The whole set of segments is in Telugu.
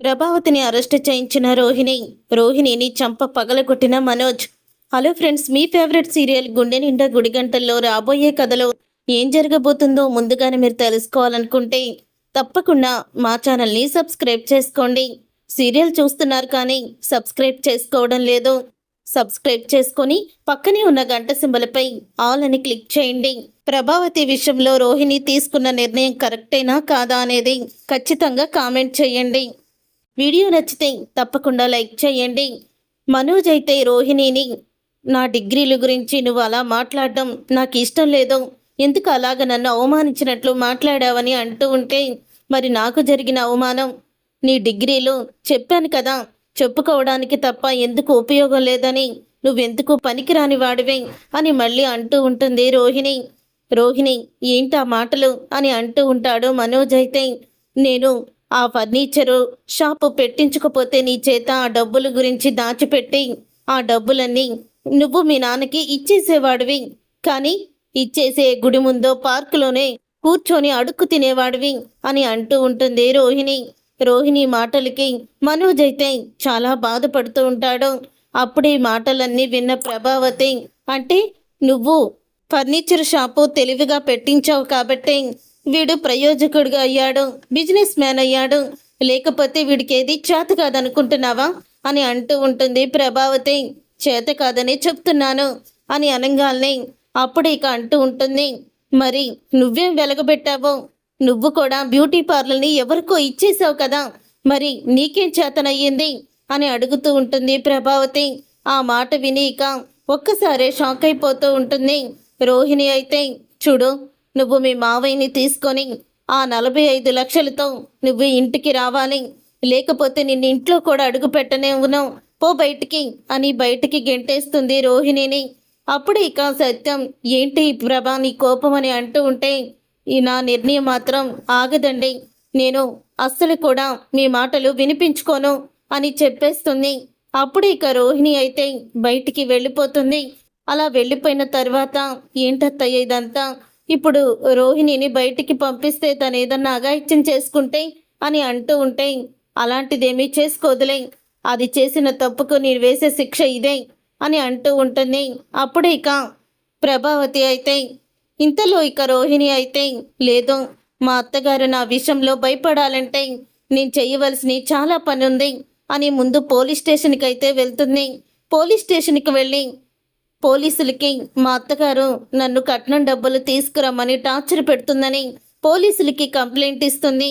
ప్రభావతిని అరెస్ట్ చేయించిన రోహిణిని చంప పగలగొట్టిన మనోజ్. హలో ఫ్రెండ్స్, మీ ఫేవరెట్ సీరియల్ గుండె నిండా గుడిగంటల్లో రాబోయే కథలో ఏం జరగబోతుందో ముందుగానే మీరు తెలుసుకోవాలనుకుంటే తప్పకుండా మా ఛానల్ని సబ్స్క్రైబ్ చేసుకోండి. సీరియల్ చూస్తున్నారు కానీ సబ్స్క్రైబ్ చేసుకోవడం లేదు. సబ్స్క్రైబ్ చేసుకొని పక్కనే ఉన్న గంట సింబలపై ఆల్ అని క్లిక్ చేయండి. ప్రభావతి విషయంలో రోహిణి తీసుకున్న నిర్ణయం కరెక్టేనా కాదా అనేది ఖచ్చితంగా కామెంట్ చేయండి. వీడియో నచ్చితే తప్పకుండా లైక్ చేయండి. మనోజ్ అయితే రోహిణిని, నా డిగ్రీల గురించి నువ్వు అలా మాట్లాడడం నాకు ఇష్టం లేదు, ఎందుకు అలాగ నన్ను అవమానించినట్లు మాట్లాడావని అంటూ ఉంటే, మరి నాకు జరిగిన అవమానం నీ డిగ్రీలు చెప్పాను కదా, చెప్పుకోవడానికి తప్ప ఎందుకు ఉపయోగం లేదని, నువ్వెందుకు పనికిరాని వాడివే అని మళ్ళీ అంటూ ఉంటుంది రోహిణి ఏంటా మాటలు అని అంటూ ఉంటాడు మనోజ్. అయితే నేను ఆ ఫర్నిచరు షాపు పెట్టించకపోతే నీ చేత ఆ డబ్బుల గురించి దాచిపెట్టి ఆ డబ్బులన్నీ నువ్వు మీ నాన్నకి ఇచ్చేసేవాడివి, కానీ ఇచ్చేసే గుడి ముందో పార్కులోనే కూర్చొని అడుక్కు తినేవాడివి అని అంటూ ఉంటుంది రోహిణి మాటలకి మనోజ్ అయితే చాలా బాధపడుతూ ఉంటాడు. అప్పుడే మాటలన్నీ విన్న ప్రభావతి, అంటే నువ్వు ఫర్నిచర్ షాపు తెలివిగా పెట్టించావు కాబట్టి వీడు ప్రయోజకుడిగా అయ్యాడు, బిజినెస్ మ్యాన్ అయ్యాడు, లేకపోతే వీడికి ఏది చేత కాదనుకుంటున్నావా అని అంటూ ఉంటుంది ప్రభావతి. చేత కాదని చెప్తున్నాను అని అనగానే అప్పుడు ఇక అంటూ ఉంటుంది, మరి నువ్వేం వెలగబెట్టావో, నువ్వు కూడా బ్యూటీ పార్లర్ని ఎవరికో ఇచ్చేసావు కదా, మరి నీకేం చేతనయ్యింది అని అడుగుతూ ఉంటుంది ప్రభావతి. ఆ మాట విని ఇక ఒక్కసారే షాక్ అయిపోతూ ఉంటుంది రోహిణి. అయితే చూడు, నువ్వు మీ మావయ్యని తీసుకొని ఆ 45 లక్షలతో నువ్వు ఇంటికి రావాలి, లేకపోతే నిన్ను ఇంట్లో కూడా అడుగు పెట్టనేవును, పో బయటికి అని బయటికి గెంటేస్తుంది రోహిణిని. అప్పుడు ఇక సత్యం, ఏంటి ప్రభా నీ కోపం అని అంటూ ఉంటే, ఈ నా నిర్ణయం మాత్రం ఆగదండి, నేను అస్సలు కూడా మీ మాటలు వినిపించుకోను అని చెప్పేస్తుంది. అప్పుడు ఇక రోహిణి అయితే బయటికి వెళ్ళిపోతుంది. అలా వెళ్ళిపోయిన తర్వాత, ఏంటత్తయ్య ఇదంతా, ఇప్పుడు రోహిణిని బయటికి పంపిస్తే తను ఏదన్నా అఘాయిత్యం చేసుకుంటే అని అంటూ ఉంటే, అలాంటిదేమీ చేసుకోదులే, అది చేసిన తప్పుకు నేను వేసే శిక్ష ఇదే అని అంటూ ఉంటుంది. అప్పుడే ఇక ప్రభావతి అయితే, ఇంతలో ఇక రోహిణి అయితే, లేదు మా అత్తగారు నా విషయంలో భయపడాలంటే నేను చేయవలసిన చాలా పని ఉంది అని ముందు పోలీస్ స్టేషన్కి అయితే వెళ్తుంది. పోలీస్ స్టేషన్కి వెళ్ళి పోలీసులకి మా అత్తగారు నన్ను కట్నం డబ్బులు తీసుకురమ్మని టార్చర్ పెడుతుందని పోలీసులకి కంప్లైంట్ ఇస్తుంది.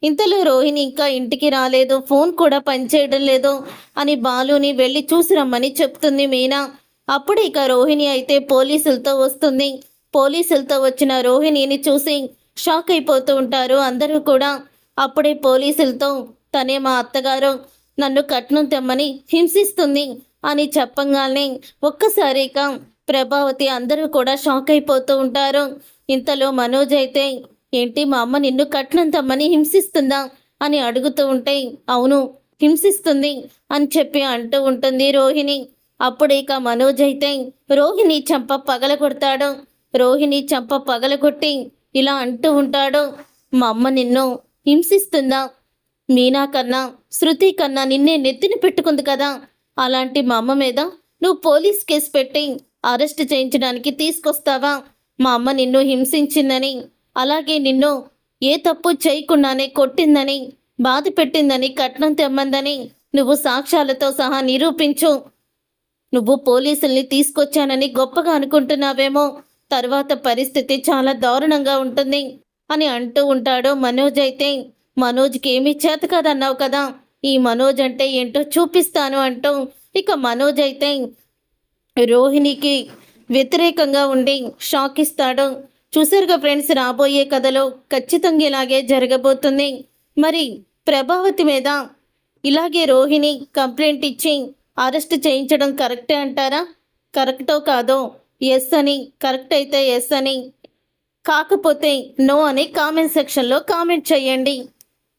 ఇంతలో రోహిణి ఇంకా ఇంటికి రాలేదు, ఫోన్ కూడా పనిచేయడం లేదు అని బాలుని వెళ్ళి చూసి రమ్మని చెప్తుంది మీనా. అప్పుడు ఇక రోహిణి అయితే పోలీసులతో వస్తుంది. పోలీసులతో వచ్చిన రోహిణిని చూసి షాక్ అయిపోతూ ఉంటారు అందరూ కూడా. అప్పుడే పోలీసులతో, తనే మా అత్తగారు నన్ను కట్నం తెమ్మని హింసిస్తుంది అని చెప్పంగానే ఒక్కసారిగా ప్రభావతి అందరూ కూడా షాక్ అయిపోతూ ఉంటారు. ఇంతలో మనోజ్ అయితే, ఏంటి మా అమ్మ నిన్ను కట్నం తమ్మని హింసిస్తుందా అని అడుగుతూ ఉంటే, అవును హింసిస్తుంది అని చెప్పి అంటూ ఉంటుంది రోహిణి. అప్పుడేక మనోజ్ అయితే రోహిణి చంప పగలగొడతాడు. రోహిణి చంప పగలగొట్టి ఇలా అంటూ ఉంటాడు, మా అమ్మ నిన్ను హింసిస్తుందా, మీనా కన్నా శృతి కన్నా నిన్నే నెత్తిన పెట్టుకుంది కదా, అలాంటి మా అమ్మ మీద నువ్వు పోలీస్ కేసు పెట్టి అరెస్ట్ చేయించడానికి తీసుకొస్తావా, మా అమ్మ నిన్ను హింసించిందని, అలాగే నిన్ను ఏ తప్పు చేయకుండానే కొట్టిందని, బాధ పెట్టిందని, కట్నం తెమ్మందని నువ్వు సాక్ష్యాలతో సహా నిరూపించు, నువ్వు పోలీసుల్ని తీసుకొచ్చానని గొప్పగా అనుకుంటున్నావేమో, తర్వాత పరిస్థితి చాలా దారుణంగా ఉంటుంది అని అంటూ ఉంటాడు మనోజ్. అయితే మనోజ్కి ఏమీ చేత కాదన్నావు కదా, ఈ మనోజ్ అంటే ఏంటో చూపిస్తాను అంటూ ఇక మనోజ్ అయితే రోహిణికి వ్యతిరేకంగా ఉండి షాక్ ఇస్తాడు. చూసారుగా ఫ్రెండ్స్, రాబోయే కథలో ఖచ్చితంగా ఇలాగే జరగబోతుంది. మరి ప్రభావతి మీద ఇలాగే రోహిణి కంప్లైంట్ ఇచ్చి అరెస్ట్ చేయించడం కరెక్టే అంటారా? కరెక్టో కాదో ఎస్ అని, కరెక్ట్ అయితే ఎస్ అని, కాకపోతే నో అని కామెంట్ సెక్షన్లో కామెంట్ చేయండి.